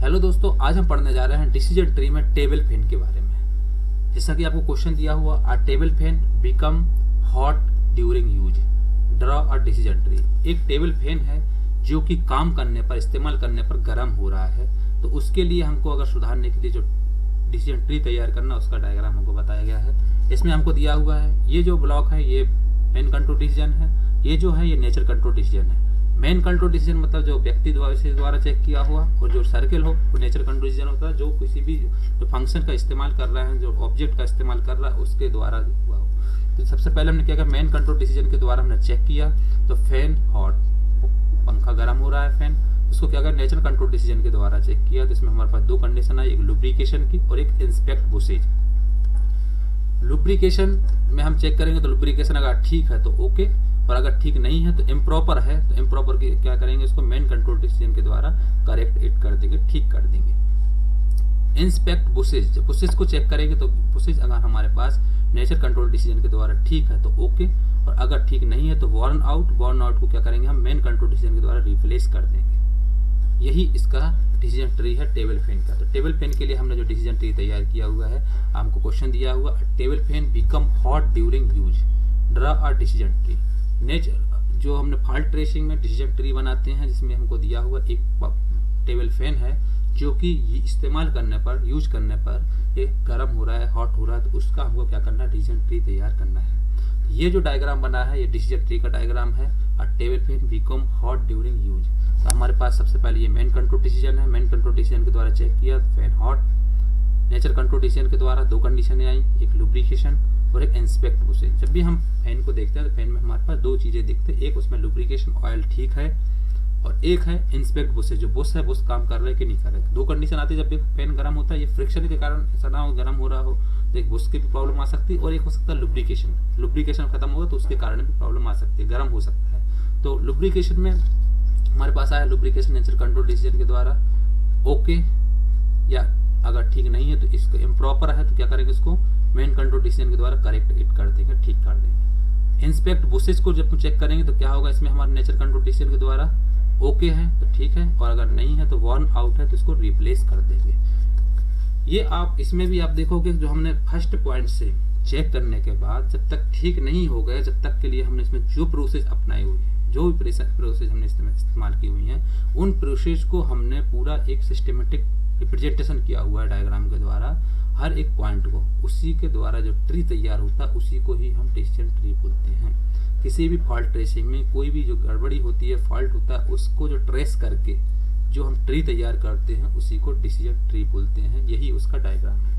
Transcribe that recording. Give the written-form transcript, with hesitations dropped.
Hello दोस्तों, आज हम पढ़ने जा रहे हैं डिसीजन ट्री में टेबल फैन के बारे में। जैसा कि आपको क्वेश्चन दिया हुआ, a table fan become hot during use, draw a decision tree. एक टेबल फैन है जो कि काम करने पर, इस्तेमाल करने पर गर्म हो रहा है, तो उसके लिए हमको अगर सुधारने के लिए जो डिसीजन ट्री तैयार करना, उसका डायग्राम हमको बताया गया है। इसमें हमको दिया हुआ है ये जो ब्लॉक है ये फैन कंट्रोल डिसीजन है, ये जो है ये नेचर कंट्रोल डिसीजन है। मेन कंट्रोल डिसीजन मतलब जो व्यक्ति द्वारा चेक किया हुआ, और जो सर्किल हो वो नेचर कंट्रोल डिसीजन होता है, जो किसी भी जो फंक्शन का इस्तेमाल कर रहा है, जो ऑब्जेक्ट का इस्तेमाल कर रहा है, उसके द्वारा हुआ हो। तो सबसे पहले हमने क्या किया, मेन कंट्रोल डिसीजन के द्वारा हमने चेक किया तो फैन हॉट, पंखा गर्म हो रहा है फैन, उसको क्या कर नेचर कंट्रोल डिसीजन के द्वारा चेक किया। तो इसमें हमारे पास दो कंडीशन आई, एक लुब्रिकेशन की और एक इंस्पेक्ट बुशेज। लुब्रिकेशन में हम चेक करेंगे तो लुब्रिकेशन अगर ठीक है तो ओके, और अगर ठीक नहीं है तो इम्प्रॉपर है, तो इम्प्रॉपर की क्या करेंगे, इसको मेन कंट्रोल डिसीजन के द्वारा करेक्ट इट कर देंगे, ठीक कर देंगे। इंस्पेक्ट बुशेज, जब बुशेज को चेक करेंगे तो बुशेज अगर हमारे पास नेचर कंट्रोल डिसीजन के द्वारा ठीक है तो ओके, और अगर ठीक नहीं है तो वार्न आउट को क्या करेंगे हम मेन कंट्रोल डिसीजन के द्वारा रिप्लेस कर देंगे। यही इसका डिसीजन ट्री है टेबल फैन का। तो टेबल फैन के लिए हमने जो डिसीजन ट्री तैयार किया हुआ है, हमको क्वेश्चन दिया हुआ, table fan become hot during use, draw a decision tree. Nature जो हमने फॉल्ट ट्रेसिंग में डिसीजन ट्री बनाते हैं, जिसमें हमको दिया हुआ एक टेबल फैन है जो कि इस्तेमाल करने पर, यूज करने पर ये गर्म हो रहा है, हॉट हो रहा है, तो उसका हमको क्या करना है, डिसीजन ट्री तैयार करना है। तो ये जो डायग्राम बना है ये डिसीजन ट्री का डायग्राम है, और table fan become hot during use. तो हमारे पास सबसे पहले ये मेन कंट्रोल डिसीजन है, मेन कंट्रोल डिसीजन के द्वारा चेक किया fan hot. Nature control decision के द्वारा दो कंडीशन आई, एक लुब्रिकेशन और एक इंस्पेक्ट बुशेज। जब भी हम फैन को देखते हैं तो फैन में हमारे पास दो चीजें दिखते हैं, एक उसमें लुब्रिकेशन ऑयल ठीक है, और एक है इंस्पेक्ट बुशेज, जो बुश है बुश काम कर रहे हैं कि नहीं कर रहे। दो कंडीशन आती है जब एक फैन गर्म होता है, ये फ्रिक्शन के कारण ऐसा ना हो गर्म हो रहा हो तो एक बुश की भी प्रॉब्लम आ सकती है, और एक हो सकता है लुब्रिकेशन खत्म होगा तो उसके कारण भी प्रॉब्लम आ सकती है, गर्म हो सकता है। तो लुब्रिकेशन में हमारे पास आया लुब्रिकेशन नेचर कंट्रोल डिसीजन के द्वारा ओके, या अगर ठीक नहीं है तो इसको इम्प्रॉपर है तो क्या करेंगे, इसको मेन कंट्रोल डिसीजन के द्वारा करेक्ट इट कर देंगे, ठीक कर देंगे। इंस्पेक्ट बुशेज को जब चेक करेंगे तो क्या होगा, इसमें हमारे नेचर कंट्रोल डिसीजन के द्वारा ओके है तो ठीक है, और अगर नहीं है तो वार्न आउट है तो इसको रिप्लेस कर देंगे। ये आप इसमें भी आप देखोगे जो हमने फर्स्ट पॉइंट से चेक करने के बाद जब तक ठीक नहीं हो गए, जब तक के लिए हमने इसमें जो प्रोसेस अपनाई हुई है, जो भी प्रोसेस हमने इस्तेमाल की हुई हैं, उन प्रोसेस को हमने पूरा एक सिस्टमेटिक रिप्रेजेंटेशन किया हुआ है डायग्राम के द्वारा, हर एक पॉइंट को, उसी के द्वारा जो ट्री तैयार होता है उसी को ही हम डिसीजन ट्री बोलते हैं। किसी भी फॉल्ट ट्रेसिंग में कोई भी जो गड़बड़ी होती है, फॉल्ट होता है, उसको जो ट्रेस करके जो हम ट्री तैयार करते हैं उसी को डिसीजन ट्री बोलते हैं। यही उसका डायग्राम है।